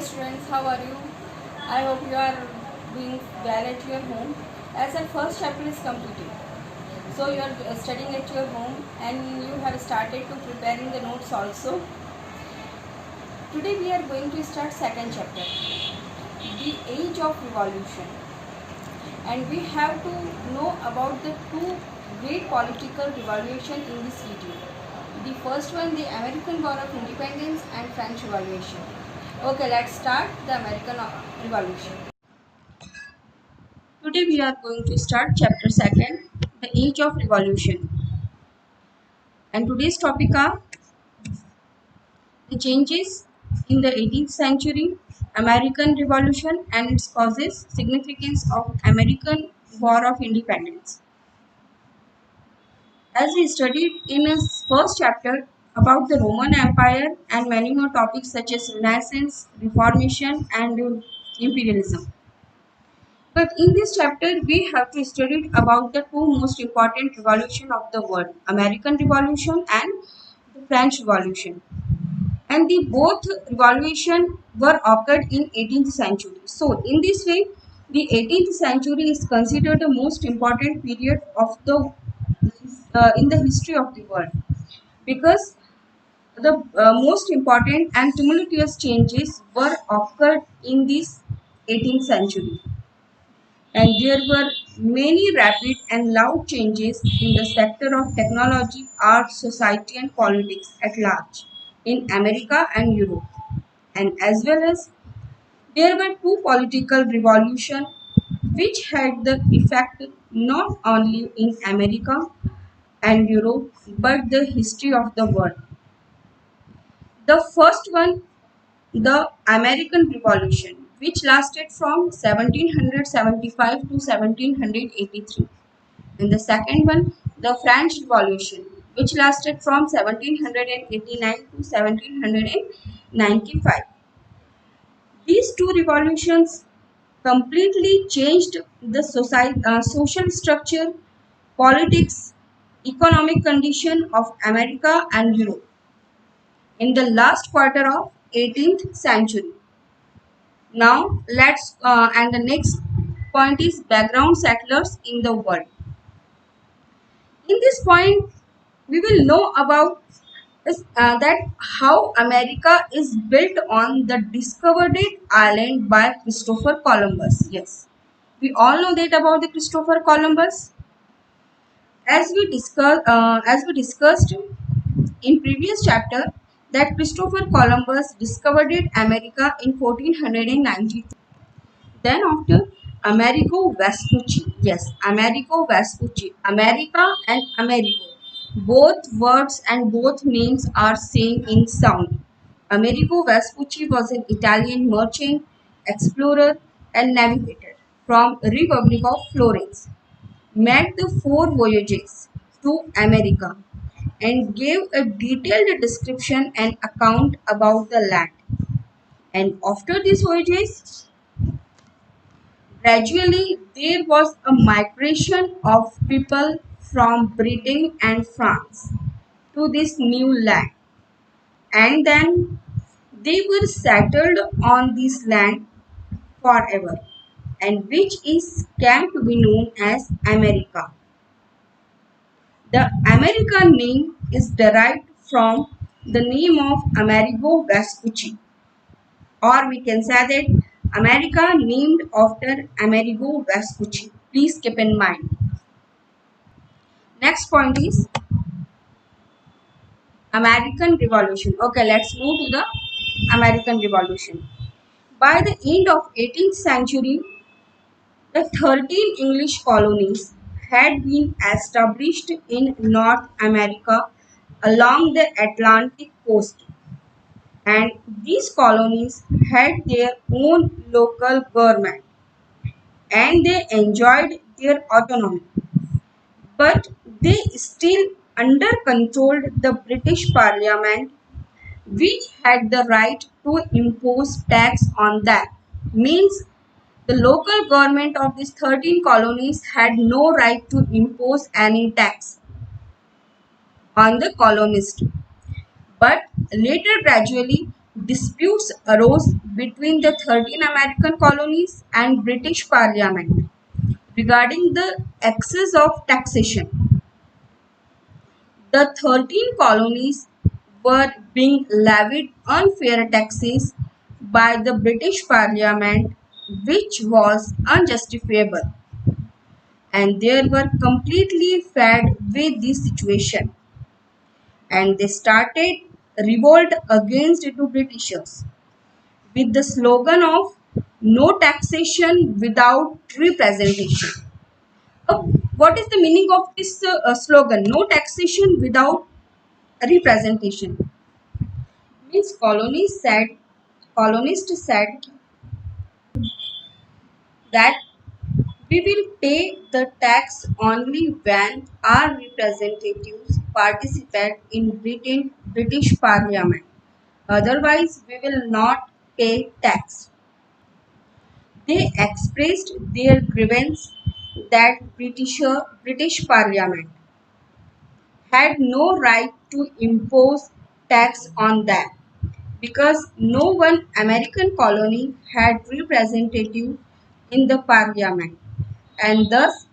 students, how are you? I hope you are doing well at your home. As our first chapter is completed, so you are studying at your home and you have started to preparing the notes also. Today we are going to start second chapter, the age of revolution, and we have to know about the two great political revolution in this video. The first one, the American War of Independence and French Revolution. Okay, let's start the American Revolution. Today we are going to start chapter 2nd, the age of revolution. And today's topic are the changes in the 18th century, American Revolution and its causes, significance of American War of Independence. As we studied in his first chapter about the Roman Empire and many more topics such as Renaissance, Reformation and imperialism. But in this chapter, we have to study about the two most important revolutions of the world, American Revolution and the French Revolution. And the both revolution were occurred in 18th century. So in this way, the 18th century is considered the most important period of the in the history of the world because the most important and tumultuous changes were occurred in this 18th century. And there were many rapid and loud changes in the sector of technology, art, society, and politics at large in America and Europe. And as well as there were two political revolutions which had the effect not only in America and Europe but the history of the world. The first one, the American Revolution, which lasted from 1775 to 1783. And the second one, the French Revolution, which lasted from 1789 to 1795. These two revolutions completely changed the social structure, politics, economic condition of America and Europe in the last quarter of 18th century. Now let's and the next point is background settlers in the world. In this point, we will know about that how America is built on the discovered island by Christopher Columbus. Yes, we all know that about the Christopher Columbus. As we discussed in previous chapter, that Christopher Columbus discovered America in 1492. Then after Amerigo Vespucci, yes, Amerigo Vespucci, America and Amerigo, both words and both names are same in sound. Amerigo Vespucci was an Italian merchant, explorer and navigator from Republic of Florence. Made the four voyages to America and gave a detailed description and account about the land. And after these voyages, gradually, there was a migration of people from Britain and France to this new land, and then they were settled on this land forever, and which is came to be known as America. The American name is derived from the name of Amerigo Vespucci, or we can say that America named after Amerigo Vespucci. Please keep in mind. Next point is American Revolution. Okay, let's move to the American Revolution. By the end of 18th century, the 13 English colonies had been established in North America along the Atlantic coast, and these colonies had their own local government and they enjoyed their autonomy, but they still under controlled the British Parliament, which had the right to impose tax on them. Means the local government of these 13 colonies had no right to impose any tax on the colonist. But later gradually disputes arose between the 13 American colonies and British Parliament regarding the excess of taxation. The 13 colonies were being levied unfair taxes by the British Parliament, which was unjustifiable, and they were completely fed with this situation, and they started revolt against the Britishers with the slogan of no taxation without representation. Uh, what is the meaning of this slogan? No taxation without representation. Means colonists said that we will pay the tax only when our representatives participate in British Parliament. Otherwise, we will not pay tax. They expressed their grievance that British Parliament had no right to impose tax on them because no one American colony had representative in the parliament, and thus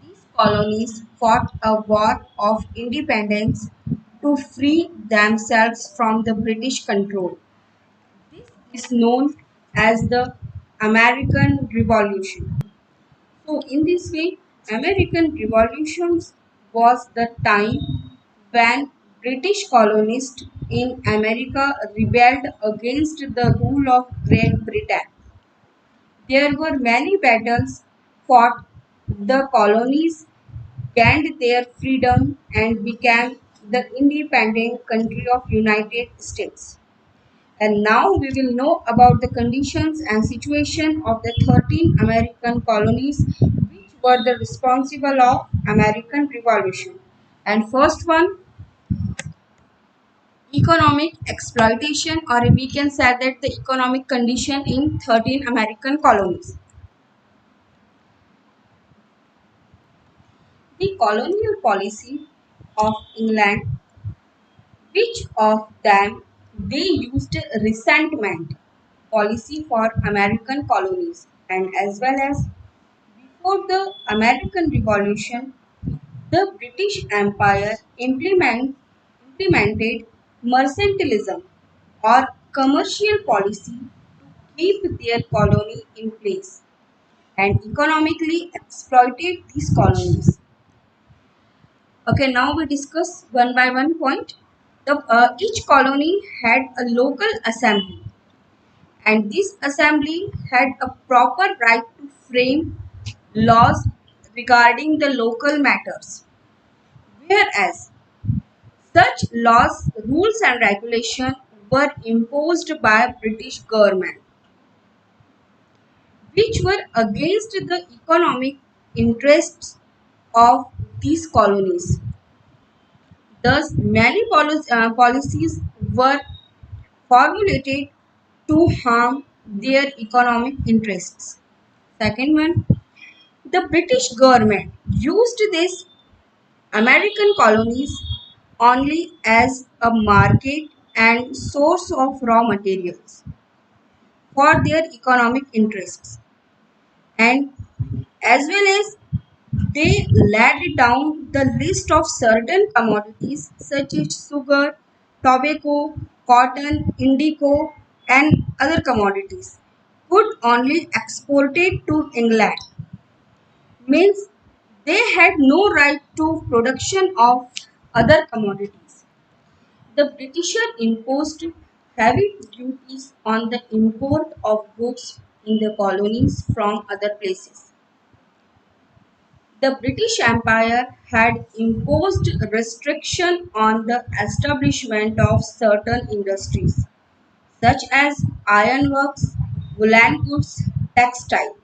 these colonies fought a war of independence to free themselves from the British control. This is known as the American Revolution. So, in this way, American Revolution was the time when British colonists in America rebelled against the rule of Great Britain. There were many battles fought. The colonies gained their freedom and became the independent country of United States. And now we will know about the conditions and situation of the 13 American colonies which were the responsible of American Revolution. And first one, economic exploitation, or we can say that the economic condition in 13 American colonies. The colonial policy of England, which of them they used resentment policy for American colonies, and as well as before the American Revolution, the British Empire implemented mercantilism or commercial policy to keep their colony in place and economically exploited these colonies. Okay, now we discuss one by one point. Each colony had a local assembly, and this assembly had a proper right to frame laws regarding the local matters. Whereas such laws, rules and regulations were imposed by British government, which were against the economic interests of these colonies. Thus, many policies were formulated to harm their economic interests. Second one, the British government used these American colonies only as a market and source of raw materials for their economic interests, and as well as they laid down the list of certain commodities such as sugar, tobacco, cotton, indigo, and other commodities could only exported to England. Means they had no right to production of other commodities. The British imposed heavy duties on the import of goods in the colonies from other places. The British Empire had imposed restriction on the establishment of certain industries such as ironworks, woolen goods, textile,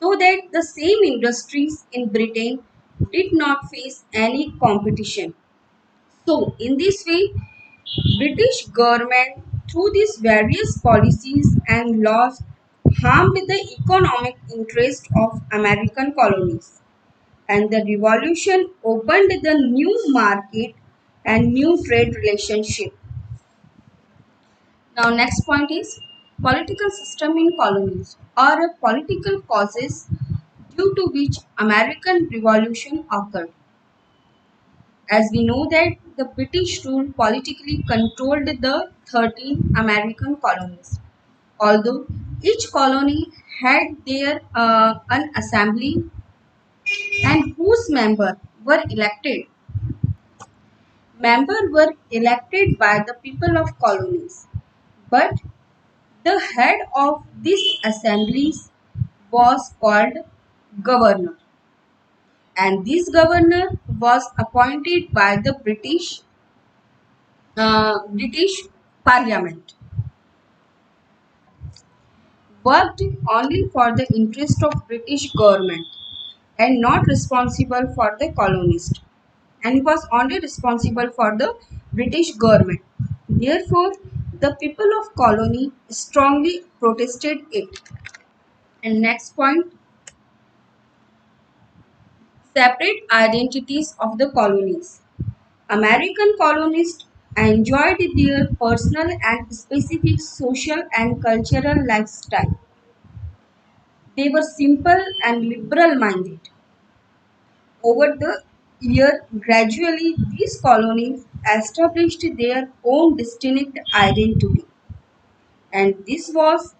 so that the same industries in Britain did not face any competition. So, in this way, British government through these various policies and laws harmed the economic interest of American colonies, and the revolution opened the new market and new trade relationship. Now next point is political system in colonies or political causes due to which American Revolution occurred. As we know that the British rule politically controlled the 13 American colonies. Although each colony had their an assembly and whose members were elected by the people of colonies. But the head of these assemblies was called governor, and this governor was appointed by the British Parliament, worked only for the interest of British government and not responsible for the colonist, and he was only responsible for the British government. Therefore, the people of colony strongly protested it. And next point, separate identities of the colonies. American colonists enjoyed their personal and specific social and cultural lifestyle. They were simple and liberal minded. Over the year, gradually these colonies established their own distinct identity, and this was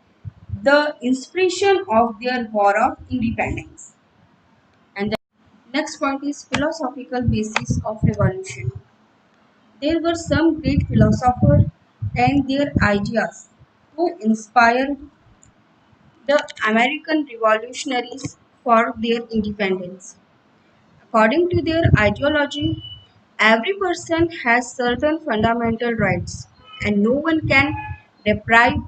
the inspiration of their War of Independence. And the next point is philosophical basis of revolution. There were some great philosophers and their ideas who inspired the American revolutionaries for their independence. According to their ideology, every person has certain fundamental rights, and no one can deprive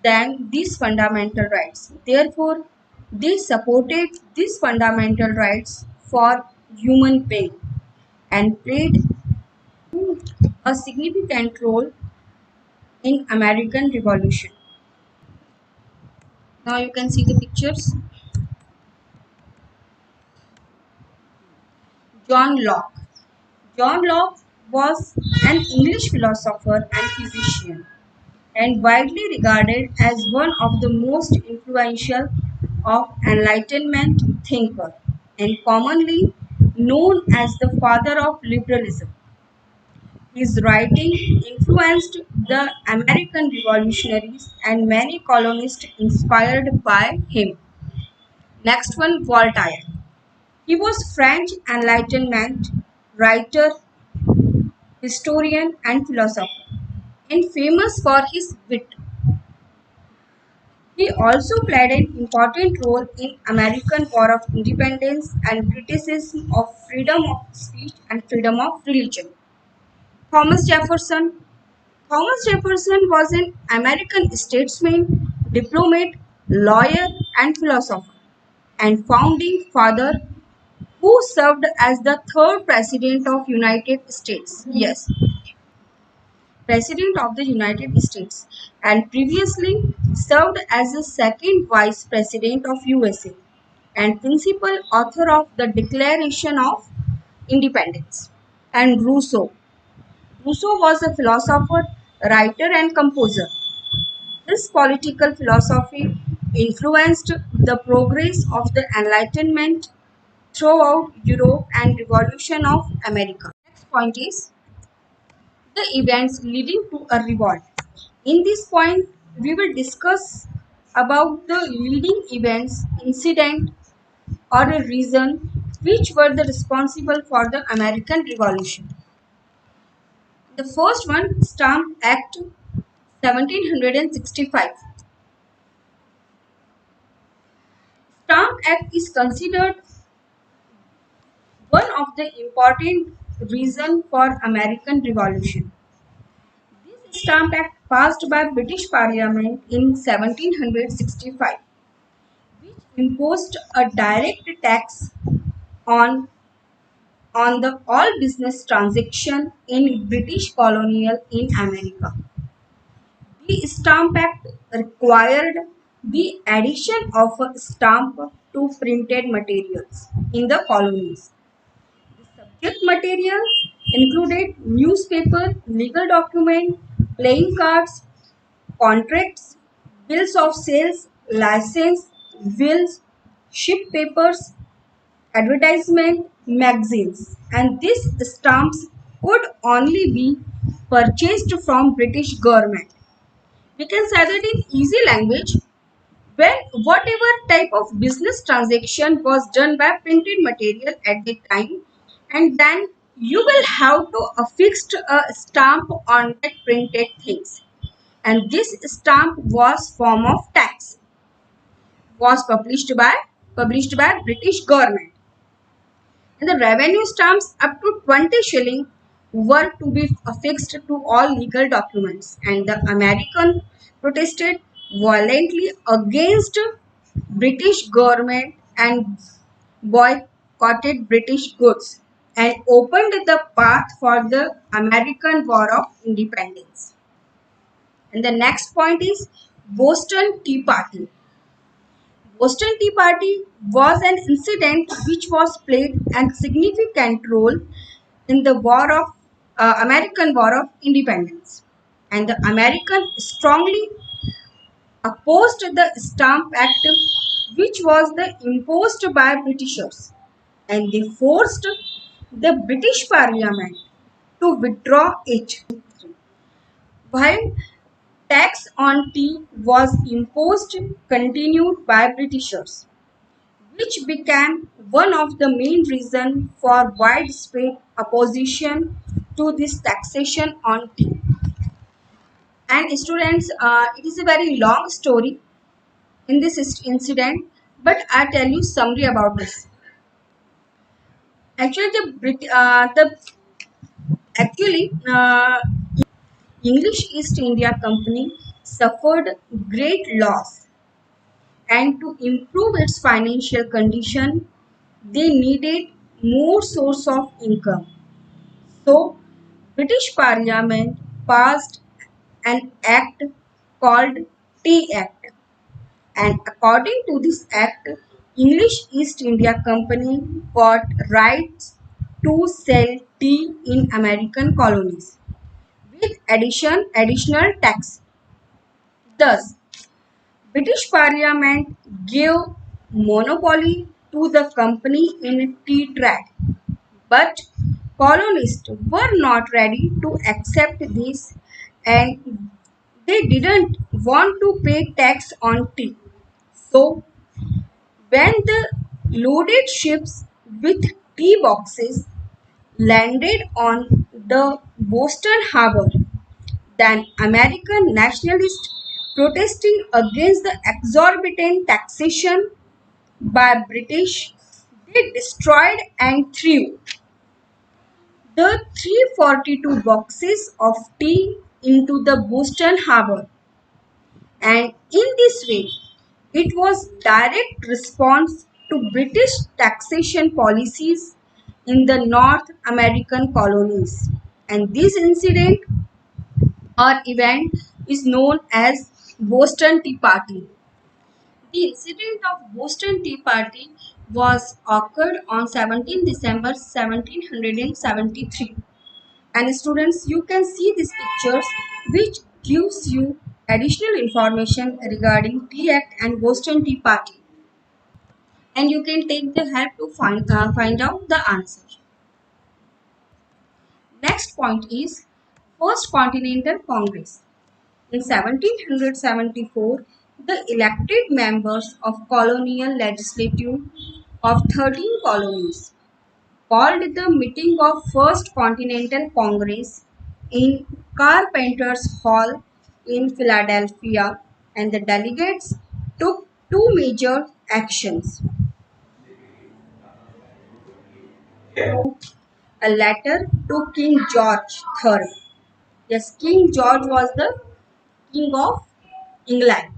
them these fundamental rights. Therefore, they supported these fundamental rights for human being and played a significant role in American Revolution. Now you can see the pictures. John Locke. John Locke was an English philosopher and physician, and widely regarded as one of the most influential of Enlightenment thinkers, and commonly known as the father of liberalism. His writing influenced the American revolutionaries and many colonists inspired by him. Next one, Voltaire. He was French Enlightenment writer, historian, and philosopher, and famous for his wit. He also played an important role in American War of Independence and criticism of freedom of speech and freedom of religion. Thomas Jefferson. Thomas Jefferson was an American statesman, diplomat, lawyer, and philosopher, and founding father who served as the third president of United States. Yes, President of the United States, and previously served as the second Vice President of USA and principal author of the Declaration of Independence. And Rousseau. Rousseau was a philosopher, writer, and composer. His political philosophy influenced the progress of the Enlightenment throughout Europe and Revolution of America. Next point is the events leading to a revolt. In this point, we will discuss about the leading events, incident, or a reason which were the responsible for the American Revolution. The first one, Stamp Act 1765. Stamp Act is considered one of the important reason for American Revolution. This Stamp Act passed by British Parliament in 1765, which imposed a direct tax on the all business transaction in British colonial in America. The Stamp Act required the addition of a stamp to printed materials in the colonies. The subject material included newspaper, legal document, playing cards, contracts, bills of sales, license, wills, ship papers, advertisement, magazines, and these stamps could only be purchased from British government. We can say that in easy language, when whatever type of business transaction was done by printed material at the time, and then you will have to affix a stamp on that printed things, and this stamp was form of tax, was published by British government, and the revenue stamps up to 20 shilling were to be affixed to all legal documents, and the American protested violently against British government and boycotted British goods and opened the path for the American War of Independence. And the next point is Boston Tea Party. Boston Tea Party was an incident which was played a significant role in the American War of Independence, and the American strongly opposed the Stamp Act, which was the imposed by Britishers, and they forced the British Parliament to withdraw it. While tax on tea was imposed continued by Britishers, which became one of the main reasons for widespread opposition to this taxation on tea. And students, it is a very long story in this incident, but I tell you summary about this. Actually, the actually English East India Company suffered great loss, and to improve its financial condition, they needed more source of income. So, British Parliament passed an act called Tea Act, and according to this act, English East India Company got rights to sell tea in American colonies with additional tax. Thus, British Parliament gave monopoly to the company in tea trade, but colonists were not ready to accept this, and they didn't want to pay tax on tea. So, when the loaded ships with tea boxes landed on the Boston harbor, then American nationalists protesting against the exorbitant taxation by British, they destroyed and threw the 342 boxes of tea into the Boston harbor, and in this way it was direct response to British taxation policies in the North American colonies, and this incident or event is known as Boston Tea Party. The incident of Boston Tea Party was occurred on 17 December 1773. And students, you can see these pictures which gives you additional information regarding Tea Act and Boston Tea Party. And you can take the help to find out the answer. Next point is First Continental Congress. In 1774, the elected members of colonial legislature of 13 colonies called the meeting of First Continental Congress in Carpenter's Hall in Philadelphia, and the delegates took two major actions. A letter to King George III. Yes, King George was the King of England,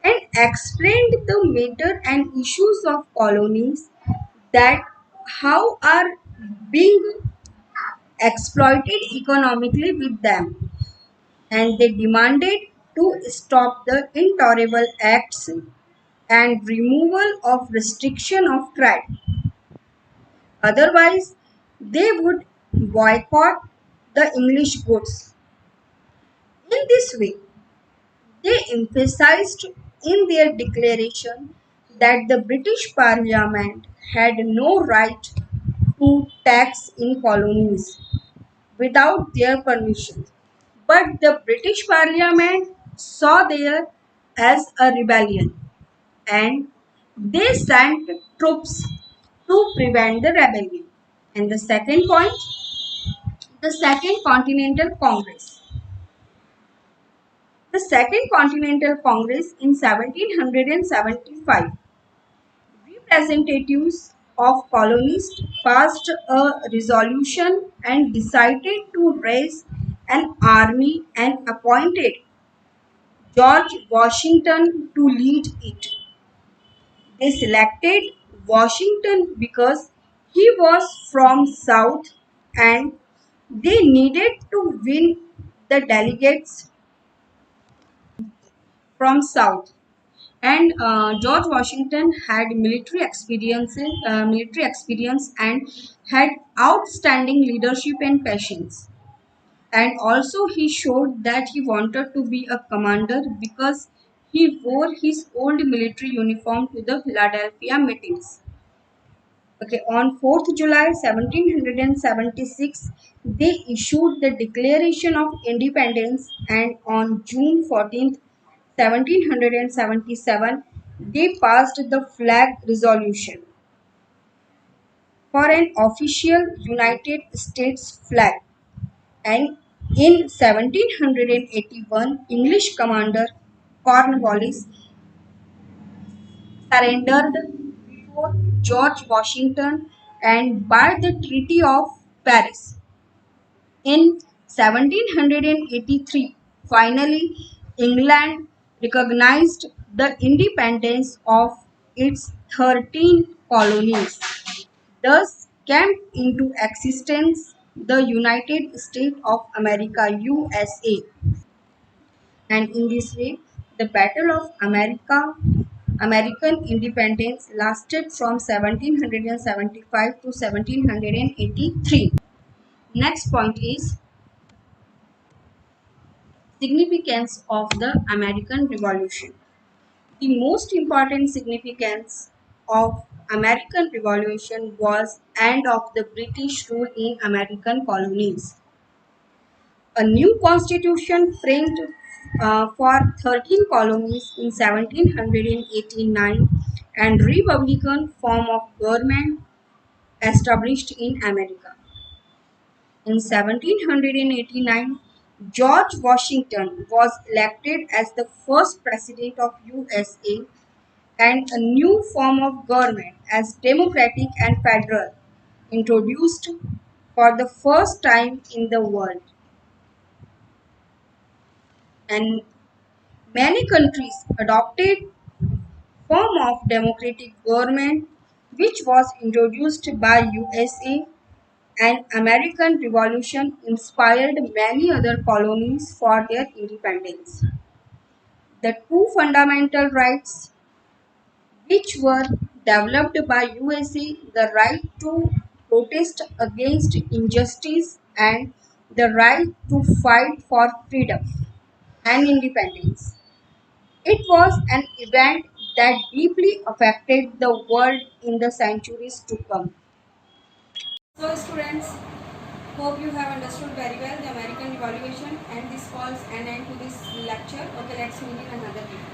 and explained the matter and issues of colonies, that how are being exploited economically with them, and they demanded to stop the intolerable acts and removal of restriction of trade. Otherwise, they would boycott the English goods. In this way, They emphasized in their declaration that the British Parliament had no right to tax in colonies without their permission. But the British Parliament saw there as a rebellion and they sent troops to prevent the rebellion. And the second point, the Second Continental Congress. The Second Continental Congress in 1775, representatives of colonists passed a resolution and decided to raise an army and appointed George Washington to lead it. They selected Washington because he was from South and they needed to win the delegates from South. And George Washington had military experience and had outstanding leadership and patience. And also he showed that he wanted to be a commander because he wore his old military uniform to the Philadelphia meetings. Okay, on 4th July 1776, they issued the Declaration of Independence, and on June 14th, 1777, they passed the flag resolution for an official United States flag. And in 1781, English commander Cornwallis surrendered before George Washington and by the Treaty of Paris. In 1783, finally, England recognized the independence of its 13 colonies, thus came into existence the United States of America USA. And in this way, the Battle of American independence lasted from 1775 to 1783. Next point is significance of the American Revolution. The most important significance of American Revolution was end of the British rule in American colonies. A new constitution framed for 13 colonies in 1789 and republican form of government established in America. In 1789, George Washington was elected as the first president of USA and a new form of government as democratic and federal introduced for the first time in the world. And many countries adopted form of democratic government which was introduced by USA and American Revolution inspired many other colonies for their independence. The two fundamental rights which were developed by USA, the right to protest against injustice and the right to fight for freedom and independence. It was an event that deeply affected the world in the centuries to come. So students, hope you have understood very well the American Revolution and this calls an end to this lecture. Okay, let's meet in another video.